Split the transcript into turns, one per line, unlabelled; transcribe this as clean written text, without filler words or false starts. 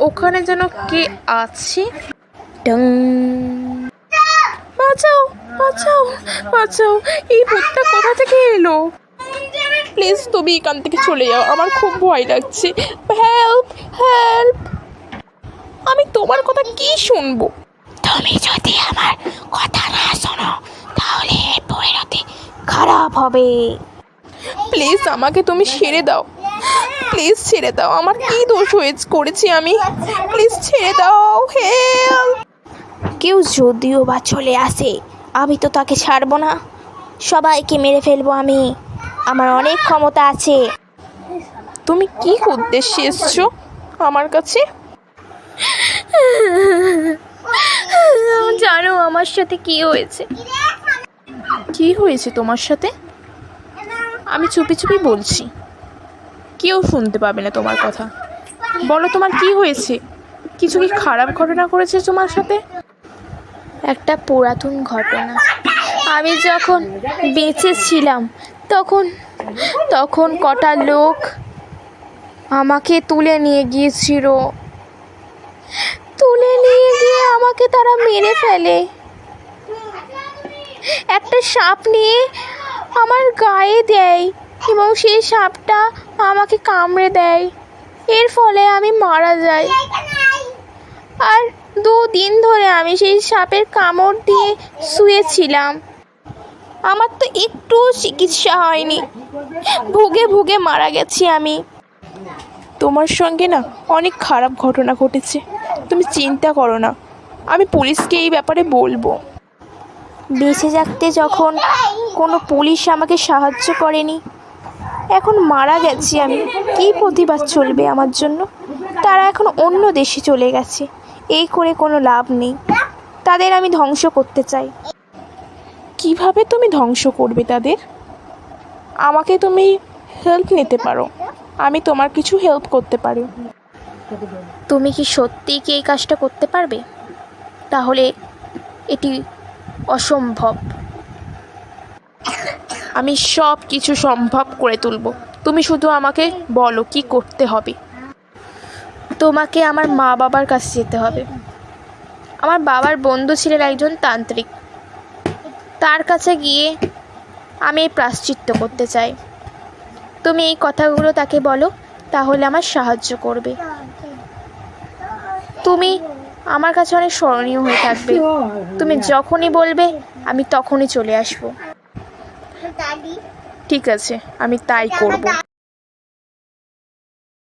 ওখানে যেন কে আছে। টং। বাঁচাও বাঁচাও বাঁচাও, এই ভূতটা কোথা থেকে এলো? প্লিজ তুমি এখান থেকে চলে যাও, আমার খুব ভয় লাগছে। Help help. আমি তোমার কথা কি শুনবো?
তুমি যদি আমার কথা না শোনো তাহলে পরিণতি খারাপ হবে।
প্লিজ আমাকে তুমি ছেড়ে দাও, প্লিজ ছেড়ে দাও। আমার কি দোষ করেছি আমি? প্লিজ ছেড়ে দাও, হেল্প।
কেউ যদিও বা চলে আসে আমি তো তাকে ছাড়বো না, সবাইকে মেরে ফেলবো আমি। আমার অনেক ক্ষমতা আছে।
তুমি কি উদ্দেশ্যে এসছো আমার কাছে?
জানো আমার সাথে কি হয়েছে?
কি হয়েছে তোমার সাথে? আমি চুপি চুপি বলছি, কেউ শুনতে পাবে না তোমার কথা। বলো তোমার কি হয়েছে? কিছু কি খারাপ ঘটনা করেছে তোমার সাথে?
একটা পুরাতন ঘটনা। আমি যখন বেঁচে ছিলাম তখন তখন কটা লোক আমাকে তুলে নিয়ে গিয়েছিল। তুলে নিয়ে গিয়ে আমাকে তারা মেরে ফেলে। একটা সাপ নিয়ে আমার গায়ে দেয় এবং সেই সাপটা আমাকে কামড়ে দেয়। এর ফলে আমি মারা যাই। আর 2 দিন ধরে আমি সেই সাপের কামড় দিয়ে শুয়েছিলাম। আমার তো একটুও চিকিৎসা হয়নি, ভুগে ভুগে মারা গেছি আমি।
তোমার সঙ্গে না অনেক খারাপ ঘটনা ঘটেছে, তুমি চিন্তা করো না, আমি পুলিশকে এই ব্যাপারে বলবো।
বেঁচে থাকতে যখন কোনো পুলিশ আমাকে সাহায্য করেনি, এখন মারা গেছি আমি, কী প্রতিবাদ চলবে আমার জন্য? তারা এখন অন্য দেশে চলে গেছে, এই করে কোনো লাভ নেই। তাদের আমি ধ্বংস করতে চাই।
কিভাবে তুমি ধ্বংস করবে তাদের? আমাকে তুমি হেল্প নিতে পারো, আমি তোমার কিছু হেল্প করতে পারি।
তুমি কি সত্যিই কি এই কাজটা করতে পারবে? তাহলে এটি অসম্ভব।
আমি সব কিছু সম্ভব করে তুলব, তুমি শুধু আমাকে বলো কি করতে হবে।
তোমাকে আমার মা বাবার কাছে যেতে হবে। আমার বাবার বন্ধু ছিলেন একজন তান্ত্রিক, তার কাছে গিয়ে আমি এই প্রায়শ্চিত্ত করতে চাই। তুমি এই কথাগুলো তাকে বলো, তাহলে আমার সাহায্য করবে। তুমি আমার কাছে অনেক স্মরণীয় হয়ে থাকবে। তুমি যখনই বলবে আমি তখনই চলে আসবো।
ঠিক আছে, আমি তাই করব।